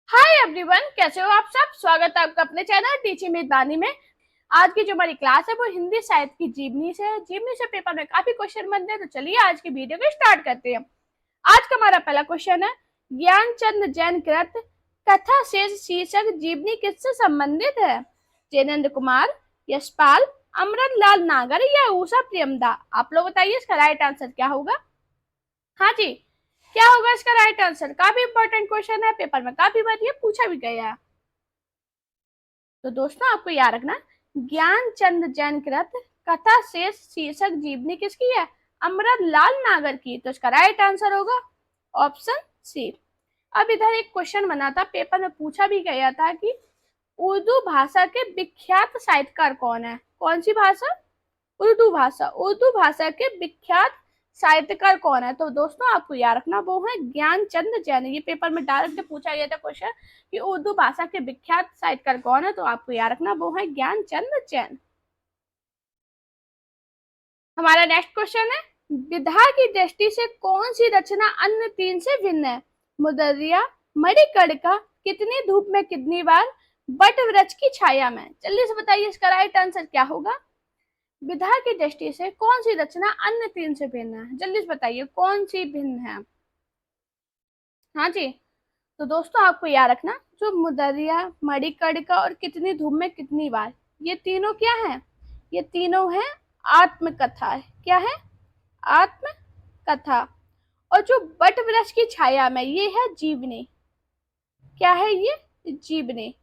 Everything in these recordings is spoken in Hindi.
हाय एवरीवन, कैसे हो आप सब। स्वागत है आपका अपने चैनल टीचिंग विद बानी में। आज की जो हमारी क्लास है वो हिंदी साहित्य की जीवनी से है। जीवनी से पेपर में काफी क्वेश्चन बनते हैं, तो चलिए आज की वीडियो को स्टार्ट करते हैं। आज का हमारा पहला क्वेश्चन है, ज्ञानचंद जैन कृत कथा शेष शीर्षक जीवनी किससे संबंधित है? जैनेन्द्र कुमार, यशपाल, अमृतलाल नागर या उषा प्रियमदा? आप लोग बताइए इसका राइट आंसर क्या होगा। हाँ जी, क्या होगा इसका राइट आंसर? काफी इंपॉर्टेंट क्वेश्चन है, पेपर में काफी बार ये पूछा भी गया है। तो दोस्तों आपको याद रखना, ज्ञानचंद जैन कृत कथा शेष शीर्षक जीवनी किसकी है? अमृतलाल नागर की। तो इसका राइट आंसर होगा ऑप्शन सी। अब इधर एक क्वेश्चन बना था, पेपर में पूछा भी गया था कि उर्दू भाषा के विख्यात साहित्यकार कौन है? कौन सी भाषा? उर्दू भाषा। उर्दू भाषा के विख्यात साहित्यकार कौन है? तो दोस्तों आपको याद रखना वो है ज्ञानचंद जैन। ये पेपर में डायरेक्ट पूछा गया था क्वेश्चन कि उर्दू भाषा के विख्यात साहित्यकार कौन है, तो आपको याद रखना वो है ज्ञानचंद जैन। हमारा नेक्स्ट क्वेश्चन है, विधा की दृष्टि से कौन सी रचना अन्य तीन से भिन्न है? मुदर्रिया, मणिकर्णिका, कितनी धूप में कितनी बार, बट वृक्ष की छाया में? जल्दी से बताइए इसका राइट आंसर क्या होगा। विधा की दृष्टि से कौन सी रचना अन्य तीन से भिन्न है? जल्दी से बताइए कौन सी भिन्न है। हाँ जी, तो दोस्तों आपको याद रखना, जो मुदरिया, मणिकर्णिका और कितनी धूप में कितनी बार, ये तीनों क्या है? ये तीनों है आत्मकथा है। क्या है? आत्मकथा। और जो बट वृक्ष की छाया में, ये है जीवनी। क्या है ये? जीवनी।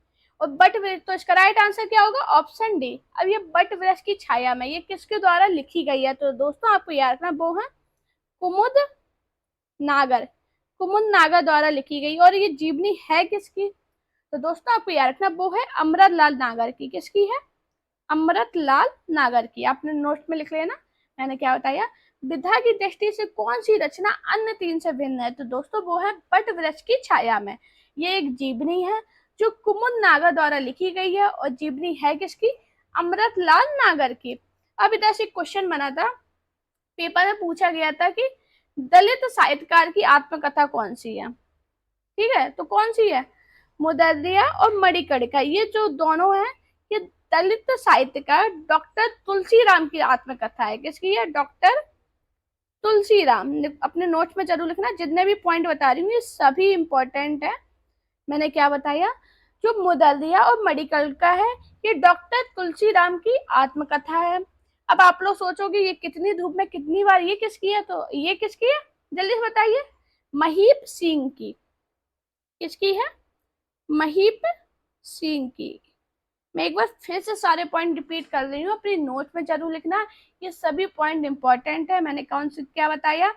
और बट वृक्ष, तो इसका राइट आंसर क्या होगा? Option D. अब ये बट वृक्ष की छाया में ये किसके द्वारा लिखी गई है? तो दोस्तों आपको याद रखना वो है कुमुद नागर। कुमुद नागर द्वारा लिखी गई। और ये जीवनी है किसकी? तो दोस्तों आपको याद रखना वो है अमृतलाल नागर की। किसकी है? अमृतलाल नागर की। आपने नोट में लिख लेना, मैंने क्या बताया। विधा की दृष्टि से कौन सी रचना अन्य तीन से भिन्न है? तो दोस्तों वो है बट वृक्ष की छाया में। ये एक जीवनी है जो कुमुद नागर द्वारा लिखी गई है। और जीवनी है किसकी? अमृतलाल नागर की। अब इधर से क्वेश्चन बना था, पेपर में पूछा गया था कि दलित साहित्यकार की आत्मकथा कौन सी है? ठीक है, तो कौन सी है? मुदर्रिया और मणिकर्णिका, ये जो दोनों है, ये दलित साहित्यकार डॉक्टर तुलसीराम की आत्मकथा है। किसकी है? डॉक्टर तुलसीराम। अपने नोट्स में जरूर लिखना, जितने भी पॉइंट बता रही हूँ ये सभी इंपॉर्टेंट है। मैंने क्या बताया, जो मुदर्रिया और मणिकर्णिका है, ये डॉक्टर तुलसीराम की आत्मकथा है। अब आप लोग सोचोगे ये कितनी धूप में कितनी बार, ये किसकी है? तो ये किसकी है? जल्दी से बताइए। महीप सिंह की। किसकी है? महीप सिंह की। मैं एक बार फिर से सारे पॉइंट रिपीट कर रही हूँ, अपनी नोट में जरूर लिखना, ये सभी पॉइंट इंपॉर्टेंट है। मैंने कौन सी क्या बताया?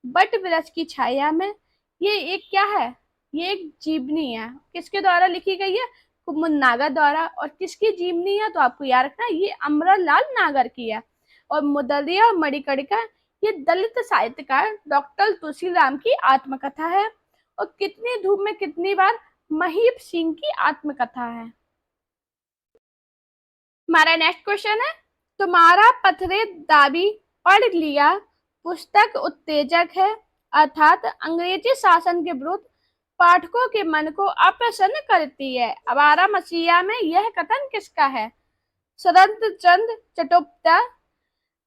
बट वृक्ष की छाया में, ये एक क्या है? ये एक जीवनी है। किसके द्वारा लिखी गई है? कुमुद नागर द्वारा। और किसकी जीवनी है? तो आपको याद रखना ये अमरलाल नागर की है। और मुदर्रिया और मणिकर्णिका, ये दलित साहित्यकार डॉक्टर तुलसीराम की आत्मकथा है। और कितनी धूप में कितनी बार, महीप सिंह की आत्मकथा है। हमारा नेक्स्ट क्वेश्चन है, तुम्हारा पथरे दाबी पढ़ लिया पुस्तक उत्तेजक है, अर्थात अंग्रेजी शासन के विरुद्ध पाठकों के मन को अप्रसन्न करती है। अवारा मसीहा में यह कथन किसका है? शरद चंद्र चट्टोपाध्याय,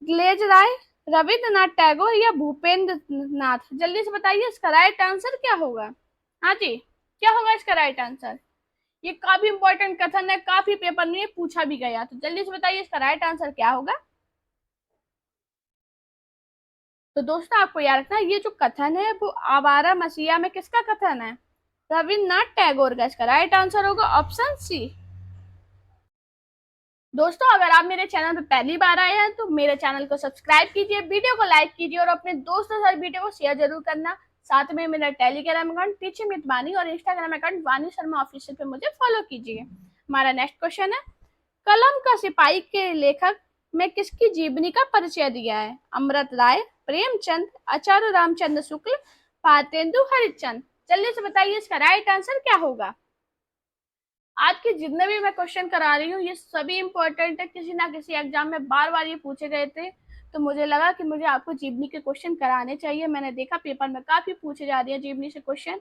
ग्लेज राय, रविन्द्रनाथ टैगोर या भूपेंद्र नाथ? जल्दी से बताइए इसका राइट आंसर क्या होगा। हाँ जी, क्या होगा इसका राइट आंसर? ये काफी इंपॉर्टेंट कथन है, काफी पेपर में पूछा भी गया, तो जल्दी से बताइए इसका राइट आंसर क्या होगा। तो दोस्तों आपको याद रखना, ये जो कथन है वो आवारा मसीहा में किसका कथन है? रविन्द्रनाथ टैगोर का। इसका राइट आंसर होगा ऑप्शन सी। दोस्तों अगर आप मेरे चैनल पर पहली बार आए हैं तो मेरे चैनल को सब्सक्राइब कीजिए, वीडियो को लाइक कीजिए और अपने दोस्तों के साथ वीडियो को शेयर जरूर करना। साथ में मेरा टेलीग्राम अकाउंट टीचिंग विद वानी और इंस्टाग्राम अकाउंट वानी शर्मा ऑफिशियल पे मुझे फॉलो कीजिए। हमारा नेक्स्ट क्वेश्चन है, कलम का सिपाही के लेखक में किसकी जीवनी का परिचय दिया है? अमृत राय, प्रेमचंद, आचार्य रामचंद्र शुक्ल, भारतेंदु हरिश्चंद्र? जल्दी से बताइए इसका राइट आंसर क्या होगा। आज के जितने भी मैं क्वेश्चन करा रही हूँ ये सभी इंपॉर्टेंट है, किसी ना किसी एग्जाम में बार बार ये पूछे गए थे, तो मुझे लगा कि मुझे आपको जीवनी के क्वेश्चन कराने चाहिए। मैंने देखा पेपर में काफी पूछे जा रहे हैं जीवनी से क्वेश्चन,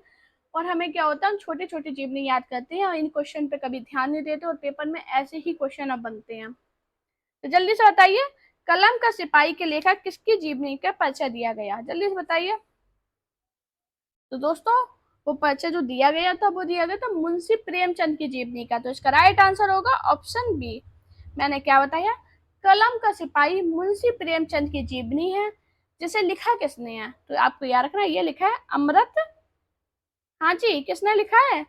और हमें क्या होता है, हम छोटे छोटे जीवनी याद करते हैं और इन क्वेश्चन पे कभी ध्यान नहीं देते और पेपर में ऐसे ही क्वेश्चन अब बनते हैं। तो जल्दी से बताइए, कलम का सिपाही के लेखक किसकी जीवनी का परिचय दिया गया, जल्दी से बताइए। तो दोस्तों, वो परिचय जो दिया गया था वो दिया गया था मुंशी प्रेमचंद की जीवनी का। तो इसका राइट आंसर होगा ऑप्शन बी। मैंने क्या बताया, कलम का सिपाही मुंशी प्रेमचंद की जीवनी है, जिसे लिखा किसने है, तो आपको याद रखना ये लिखा है अमृत, हाँ जी, किसने लिखा है,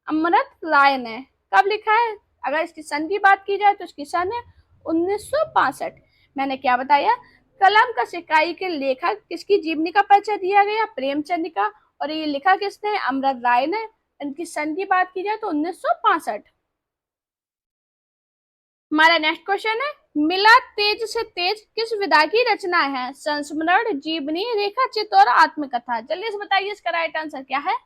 अमृत राय ने। कब लिखा है, अगर इसकी सन की बात की जाए तो इसकी सन है 1965। मैंने क्या बताया, कलम का सिपाही के लेखक किसकी जीवनी का परिचय दिया गया, प्रेमचंद का, और ये लिखा किसने, अमृत राय ने। इनकी सन की बात की जाए तो 1965। हमारा नेक्स्ट क्वेश्चन है, मिला तेज से तेज किस विधा की रचना है, संस्मरण, जीवनी, रेखा चित्र और आत्मकथा। जल्दी से बताइए इसका राइट आंसर क्या है।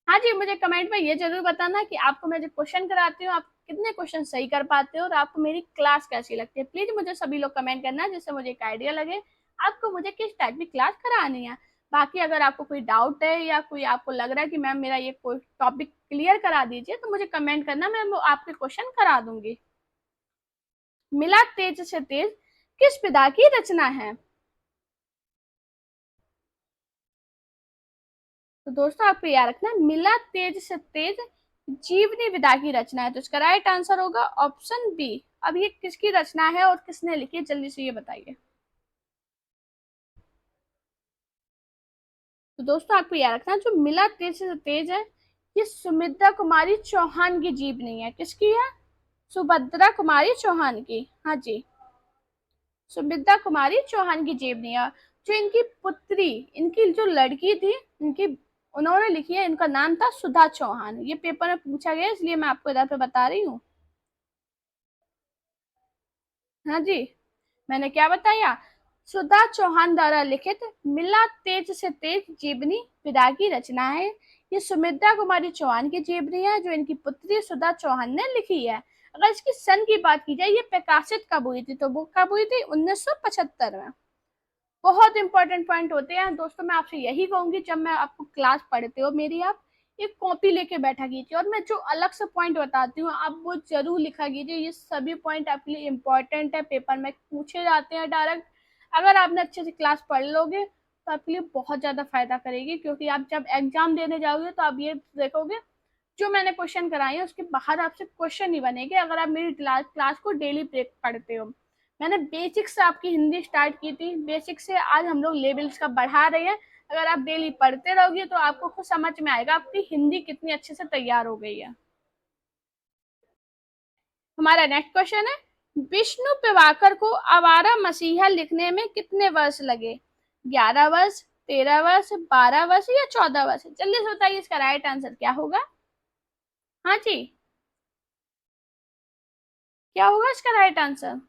हाँ जी, मुझे कमेंट में ये जरूर बताना कि आपको मैं जो क्वेश्चन कराती हूँ आप कितने क्वेश्चन सही कर पाते हो और आपको मेरी क्लास कैसी लगती है। प्लीज मुझे सभी लोग कमेंट करना, जिससे मुझे एक आइडिया लगे आपको मुझे किस टाइप की क्लास करानी है। बाकी अगर आपको कोई डाउट है या कोई आपको लग रहा है कि मैम मेरा ये कोई टॉपिक क्लियर करा दीजिए, तो मुझे कमेंट करना, मैं वो आपके क्वेश्चन करा दूंगी। मिला तेज से तेज किस विधा की रचना है। तो दोस्तों, आपको याद रखना, मिला तेज से तेज जीवनी विधा की रचना है। तो इसका राइट आंसर होगा ऑप्शन बी। अब ये किसकी रचना है और किसने लिखी है, जल्दी से ये बताइए। तो दोस्तों, आपको याद रखना, जो मिला तेज से तेज है ये सुमित्रा कुमारी चौहान की जीवनी है। किसकी है, सुभद्रा कुमारी चौहान की, हाँ जी, सुमित्रा कुमारी चौहान की जीवनी है। जो इनकी पुत्री, इनकी जो लड़की थी, इनकी, उन्होंने लिखी है, इनका नाम था सुधा चौहान। ये पेपर में पूछा गया इसलिए मैं आपको इधर पे बता रही हूँ। हाँ जी, मैंने क्या बताया, सुधा चौहान द्वारा लिखित मिला तेज से तेज जीवनी विधा की रचना है। ये सुमित्रा कुमारी चौहान की जीवनी है, जो इनकी पुत्री सुधा चौहान ने लिखी है। अगर इसकी सन की बात की जाए, ये प्रकाशित कब हुई थी, तो वो कब हुई थी, 1975 में। बहुत इंपॉर्टेंट पॉइंट होते हैं दोस्तों। मैं आपसे यही कहूंगी, जब मैं आपको क्लास पढ़ते हो मेरी, आप एक कॉपी लेके बैठा कीजिए और मैं जो अलग से पॉइंट बताती हूँ आप वो जरूर लिखा कीजिए। ये सभी पॉइंट आपके लिए इंपॉर्टेंट है, पेपर में पूछे जाते हैं डायरेक्ट। अगर आपने अच्छे से क्लास पढ़ लोगे तो आपके लिए बहुत ज्यादा फायदा करेगी, क्योंकि आप जब एग्जाम देने जाओगे तो आप ये देखोगे जो मैंने क्वेश्चन कराए हैं उसके बाहर आपसे क्वेश्चन नहीं बनेंगे, अगर आप मेरी क्लास को डेली पढ़ते हो। मैंने बेसिक से आपकी हिंदी स्टार्ट की थी, बेसिक से आज हम लोग लेवल्स का बढ़ा रहे हैं। अगर आप डेली पढ़ते रहोगे तो आपको खुद समझ में आएगा आपकी हिंदी कितनी अच्छे से तैयार हो गई है। हमारा नेक्स्ट क्वेश्चन है, विष्णु प्रभाकर को आवारा मसीहा लिखने में कितने वर्ष लगे, 11 वर्ष, 13 वर्ष, 12 वर्ष या 14 वर्ष। जल्दी से बताइए इसका राइट आंसर क्या होगा। हाँ जी, क्या होगा इसका राइट आंसर।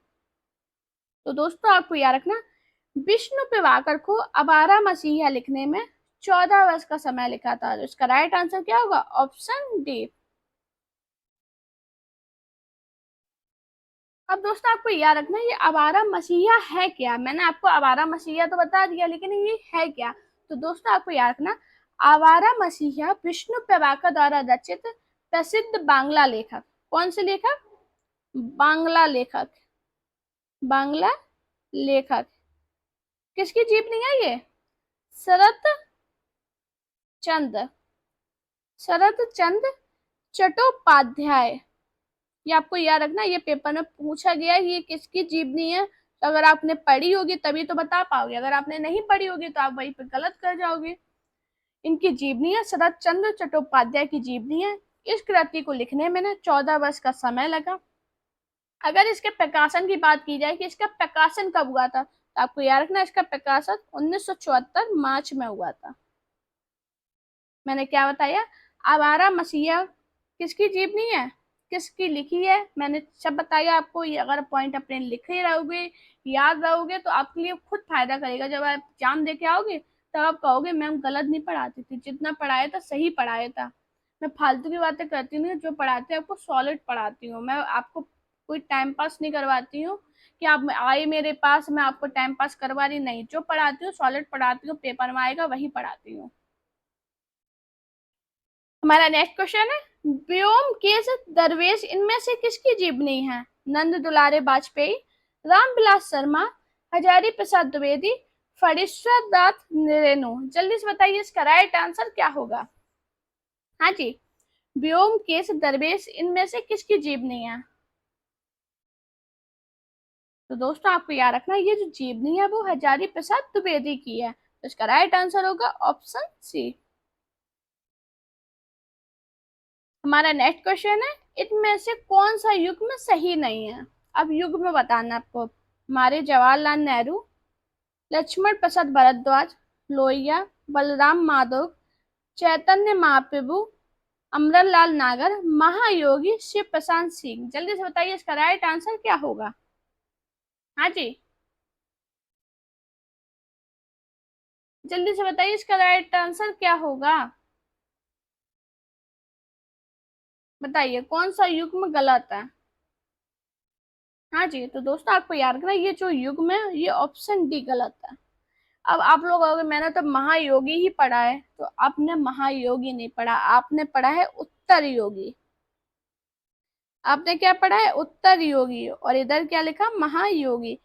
तो दोस्तों, आपको याद रखना, विष्णु प्रभाकर को आवारा मसीहा लिखने में 14 वर्ष का समय लिखा था। तो इसका राइट आंसर क्या होगा, ऑप्शन डी। अब दोस्तों, आपको याद रखना, ये आवारा मसीहा है क्या। मैंने आपको आवारा मसीहा तो बता दिया, लेकिन ये है क्या। तो दोस्तों, आपको याद रखना, आवारा मसीहा विष्णु प्रभाकर द्वारा रचित प्रसिद्ध बांग्ला लेखक, कौन से लेखक, बांग्ला लेखक, बांग्ला लेखक, किसकी जीवनी है ये, शरत चंद, शरत चंद चट्टोपाध्याय। ये आपको याद रखना, ये पेपर में पूछा गया है ये किसकी जीवनी है। तो अगर आपने पढ़ी होगी तभी तो बता पाओगे, अगर आपने नहीं पढ़ी होगी तो आप वहीं पे गलत कर जाओगे। इनकी जीवनी है, शरत चंद्र चट्टोपाध्याय की जीवनी है। इस कृति को लिखने में ना 14 वर्ष का समय लगा। अगर इसके प्रकाशन की बात की जाए कि इसका प्रकाशन कब हुआ था, तो आपको याद रखना इसका प्रकाशन 1974 मार्च में हुआ था। मैंने क्या बताया, आवारा मसीहा किसकी जीवनी है, किसकी लिखी है, मैंने सब बताया आपको। ये अगर पॉइंट अपने लिखे रहोगे, याद रहोगे, तो आपके लिए खुद फायदा करेगा। जब आप एग्जाम दे के आओगे तब आप कहोगे मैम गलत नहीं पढ़ाती थी, जितना पढ़ाया था सही पढ़ाया था। मैं फालतू की बातें करती नहीं, जो पढ़ाती हूँ आपको सॉलिड पढ़ाती हूँ। मैं आपको कोई टाइम पास नहीं करवाती हूँ कि आप आए मेरे पास मैं आपको टाइम पास करवा रही, नहीं, जो पढ़ाती हूँ सॉलिड पढ़ाती हूँ, पेपर में आएगा वही पढ़ाती हूँ। हमारा नेक्स्ट क्वेश्चन है, व्योमकेश दरवेश इनमें से किसकी जीवनी है? नंद दुलारे वाजपेयी, रामविलास शर्मा, हजारी प्रसाद द्विवेदी, फणीश्वर दत्त रेणु। जल्दी से बताइए इसका राइट आंसर क्या होगा? हाँ जी, व्योमकेश दरवेश इनमें से किसकी जीवनी है? तो दोस्तों आपको याद रखना, ये जो जीवनी है वो हजारी प्रसाद द्विवेदी की है, तो इसका राइट आंसर होगा ऑप्शन सी। हमारा नेक्स्ट क्वेश्चन है, इनमें से कौन सा युग्म सही नहीं है? अब युग्म बताना आपको। हमारे जवाहरलाल नेहरू, लक्ष्मण प्रसाद भारद्वाज, लोहिया, बलराम माधव, चैतन्य महाप्रभु, अमरलाल नागर, महायोगी शिव प्रशांत सिंह। जल्दी से बताइए इसका राइट आंसर क्या होगा? हाँ जी, जल्दी से बताइए इसका राइट आंसर क्या होगा? बताइए कौन सा युग्म गलत है? हाँ जी, तो दोस्तों आपको याद रखना, ये जो युग्म है ये ऑप्शन डी गलत है। अब आप लोग अगर मैंने तो महायोगी ही पढ़ा है, तो आपने महायोगी नहीं पढ़ा, आपने पढ़ा है उत्तर योगी। आपने क्या पढ़ा है? उत्तर योगी, और इधर क्या लिखा? महायोगी।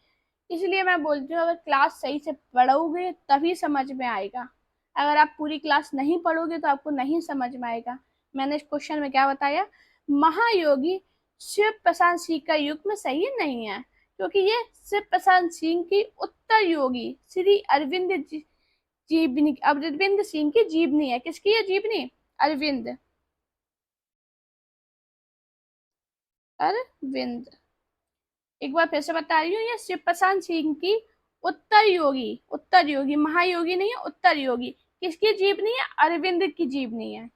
इसलिए मैं बोलती हूँ, अगर क्लास सही से पढ़ोगे तभी समझ में आएगा। अगर आप पूरी क्लास नहीं पढ़ोगे तो आपको नहीं समझ में आएगा। मैंने इस क्वेश्चन में क्या बताया? महायोगी शिव प्रशांत सिंह का युग्म सही नहीं है, क्योंकि ये शिव प्रशांत सिंह की उत्तर योगी श्री जीवनी, अरविंद सिंह की जीवनी है। किसकी है जीवनी? अरविंद, अरविंद। एक बार फिर से बता रही हूँ, ये शिव प्रशांत सिंह की उत्तर योगी, उत्तर योगी, महायोगी नहीं है, उत्तर योगी। किसकी जीवनी है? अरविंद की जीवनी है।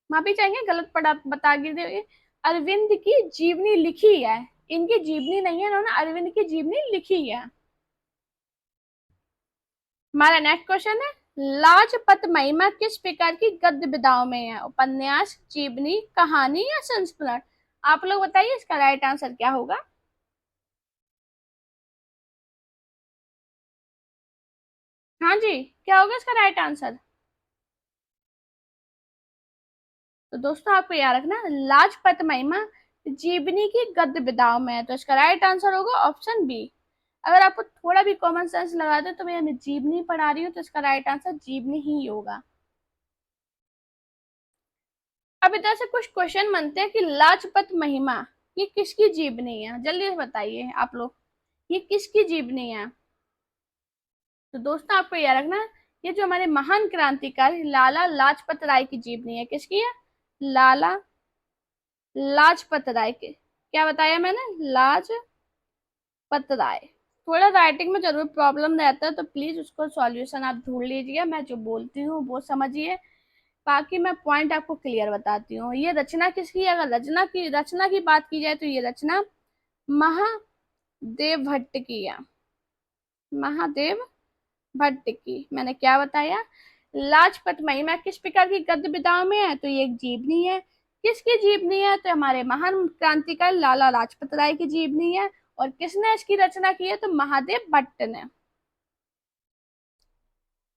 माफी चाहेंगे, गलत पढ़ा बता के। अरविंद की जीवनी लिखी है, इनकी जीवनी नहीं है, इन्होंने अरविंद की जीवनी लिखी है। हमारा नेक्स्ट क्वेश्चन है, लाजपत महिमा किस प्रकार की गद्य विधाओं में है? उपन्यास, जीवनी, कहानी या संस्मरण? आप लोग बताइए इसका राइट आंसर क्या होगा? हाँ जी, क्या होगा इसका राइट आंसर? तो दोस्तों आपको याद रखना, लाजपत महिमा जीवनी की गद्य विधाओं में है, तो इसका राइट आंसर होगा ऑप्शन बी। अगर आपको थोड़ा भी कॉमन सेंस लगा दे तो मैं जीवनी पढ़ा रही हूँ, तो इसका राइट आंसर जीवनी ही होगा। अब इधर से कुछ क्वेश्चन बनते हैं कि लाजपत महिमा ये किसकी जीवनी है? जल्दी से बताइए आप लोग, ये किसकी जीवनी है? तो दोस्तों आपको याद रखना, ये जो हमारे महान क्रांतिकारी लाला लाजपत राय की जीवनी है। किसकी है? लाला लाजपत राय के। क्या बताया मैंने? लाजपत राय। थोड़ा राइटिंग में जरूर प्रॉब्लम रहता है, तो प्लीज उसको सॉल्यूशन आप ढूंढ लीजिए, मैं जो बोलती हूँ वो समझिए। बाकी मैं पॉइंट आपको क्लियर बताती हूँ। ये रचना किसकी है? अगर रचना की बात की जाए तो ये रचना महादेव भट्ट की है। महादेव भट्ट की। मैंने क्या बताया? लाजपत महिमा किस प्रकार की गद्य विधाओं में है? तो ये एक जीवनी है। किसकी जीवनी है? तो हमारे महान क्रांतिकारी लाला लाजपत राय की जीवनी है। और किसने इसकी रचना की है? तो महादेव भट्ट ने।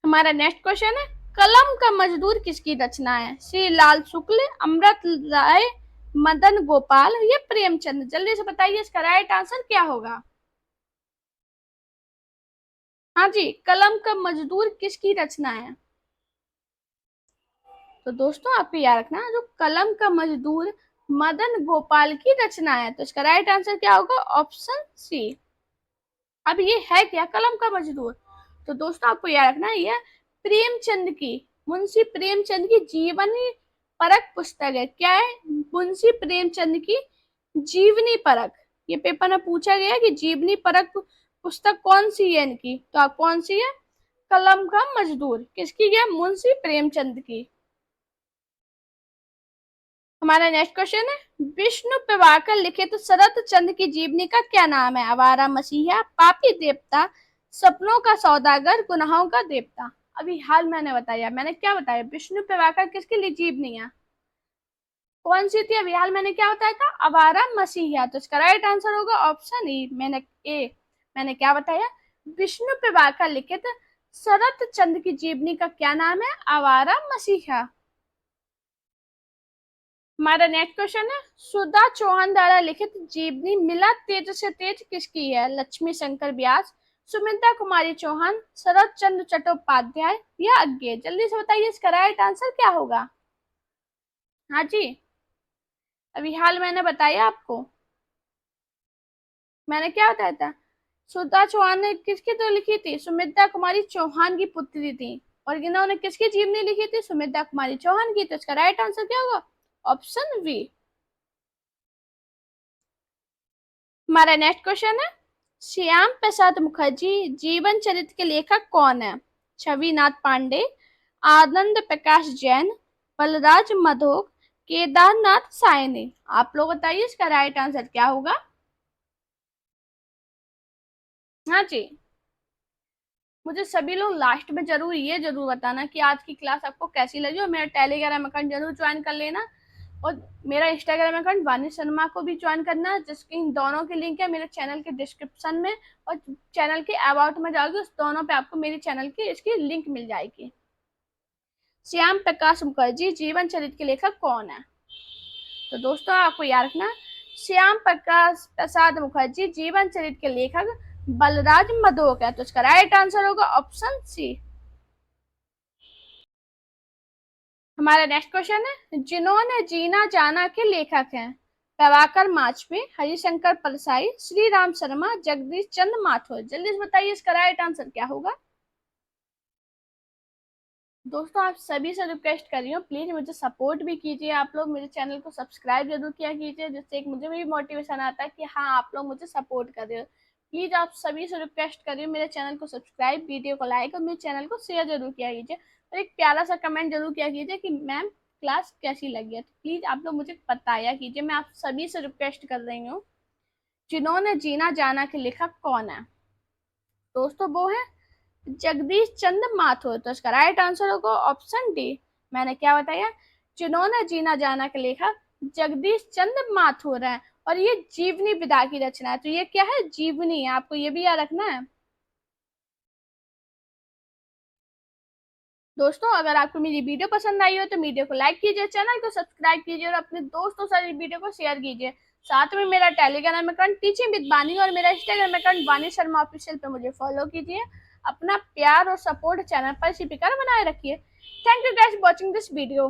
हमारा नेक्स्ट क्वेश्चन है, कलम का मजदूर किसकी रचना है? श्री लाल शुक्ल, अमृत राय, मदन गोपाल या प्रेमचंद? जल्दी से बताइए इसका राइट आंसर क्या होगा? हाँ जी, कलम का मजदूर किसकी रचना है? तो दोस्तों आपको याद रखना, जो कलम का मजदूर मदन गोपाल की रचना है, तो इसका राइट आंसर क्या होगा? Option C. अब ये है क्या कलम का मजदूर? तो दोस्तों आपको याद रखना, ये प्रेमचंद की, मुंशी प्रेमचंद की जीवनी परक पुस्तक है। क्या है? मुंशी प्रेमचंद की जीवनी परक। ये पेपर में पूछा गया कि जीवनी परक पुस्तक कौन सी है इनकी, तो आप कौन सी है? कलम का मजदूर। किसकी है? मुंशी प्रेमचंद की। हमारा नेक्स्ट क्वेश्चन है, विष्णु प्रभाकर लिखित तो शरत चंद्र की जीवनी का क्या नाम है? आवारा मसीहा, पापी देवता, सपनों का सौदागर, गुनाहों का देवता। अभी हाल मैंने बताया, मैंने क्या बताया? विष्णु प्रभाकर किसकी लिए जीवनी है? कौन सी थी? अभी हाल मैंने क्या बताया था? आवारा मसीहा। तो इसका राइट आंसर होगा ऑप्शन ए। मैंने क्या बताया? विष्णु प्रभाकर लिखित शरत चंद्र की जीवनी का क्या नाम है? आवारा मसीहा। हमारा नेक्स्ट क्वेश्चन है, सुधा चौहान द्वारा लिखित जीवनी मिला तेज से तेज किसकी है? लक्ष्मी शंकर व्यास, सुमित्रा कुमारी चौहान, शरत चंद्र चट्टोपाध्याय या अज्ञे? जल्दी से बताइए, इसका राइट आंसर क्या होगा? हाँ जी, अभी हाल मैंने बताया आपको। मैंने क्या बताया था? सुधा चौहान ने किसकी तो लिखी थी? सुमित्रा कुमारी चौहान की पुत्री थी। और इन्होंने किसकी जीवनी लिखी थी? सुमित्रा कुमारी चौहान की। तो इसका राइट आंसर क्या होगा? Option B. हमारा नेक्स्ट क्वेश्चन है, श्याम प्रसाद मुखर्जी जीवन चरित्र के लेखक कौन है? छविनाथ पांडे, आनंद प्रकाश जैन, बलराज मधोक, केदारनाथ सायनी। आप लोग बताइए, इसका राइट आंसर क्या होगा? हाँ जी, मुझे सभी लोग लास्ट में जरूर ये जरूर बताना कि आज की क्लास आपको कैसी लगी, और मेरा टेलीग्राम अकाउंट जरूर ज्वाइन कर लेना, और मेरा इंस्टाग्राम अकाउंट वानी शर्मा को भी ज्वाइन करना, जिसकी इन दोनों की लिंक है मेरे चैनल के डिस्क्रिप्शन में, और चैनल के अबाउट में जाओगे उस दोनों पे आपको मेरी चैनल की इसकी लिंक मिल जाएगी। श्याम प्रकाश मुखर्जी जीवन चरित्र के लेखक कौन है? तो दोस्तों आपको याद रखना, श्याम प्रकाश प्रसाद मुखर्जी जीवन चरित्र के लेखक बलराज मधोक है। तो इसका राइट आंसर होगा ऑप्शन सी। हमारा नेक्स्ट क्वेश्चन है, जिन्होंने जीना जाना के लेखक हैं? प्रभाकर माचवे, हरिशंकर परसाई, श्री राम शर्मा, जगदीश चंद्र माथुर। जल्दी से बताइए, इसका राइट आंसर क्या होगा? दोस्तों आप सभी से रिक्वेस्ट कर रही हूँ, प्लीज मुझे सपोर्ट भी कीजिए, आप लोग मेरे चैनल को सब्सक्राइब जरूर किया कीजिए, जिससे एक मुझे भी मोटिवेशन आता है कि हाँ आप लोग मुझे सपोर्ट कर रहे हो। प्लीज आप सभी से रिक्वेस्ट कर रही हूँ, मेरे चैनल को सब्सक्राइब, वीडियो को लाइक और मेरे चैनल को शेयर जरूर किया कीजिए, और एक प्यारा सा कमेंट जरूर किया कीजिए कि मैम क्लास कैसी लगी है। तो प्लीज आप लोग मुझे बताया कीजिए, मैं आप सभी से रिक्वेस्ट कर रही हूँ। जिन्होंने जीना जाना के लेखक कौन है? दोस्तों वो है जगदीश चंद्र माथुर। तो इसका राइट आंसर होगा ऑप्शन डी। मैंने क्या बताया? जिन्होंने जीना जाना के लेखक जगदीश चंद्र माथुर है, और ये जीवनी विधा की रचना है। तो ये क्या है? जीवनी है, आपको ये भी याद रखना है। दोस्तों अगर आपको मेरी वीडियो पसंद आई हो तो वीडियो को लाइक कीजिए, चैनल को सब्सक्राइब कीजिए, और अपने दोस्तों से वीडियो को शेयर कीजिए। साथ में मेरा टेलीग्राम अकाउंट टीचिंग विद वानी और मेरा इंस्टाग्राम अकाउंट वानी शर्मा ऑफिशियल पे मुझे फॉलो कीजिए। अपना प्यार और सपोर्ट चैनल पर इसी प्रकार बनाए रखिए। Thank you guys watching this video.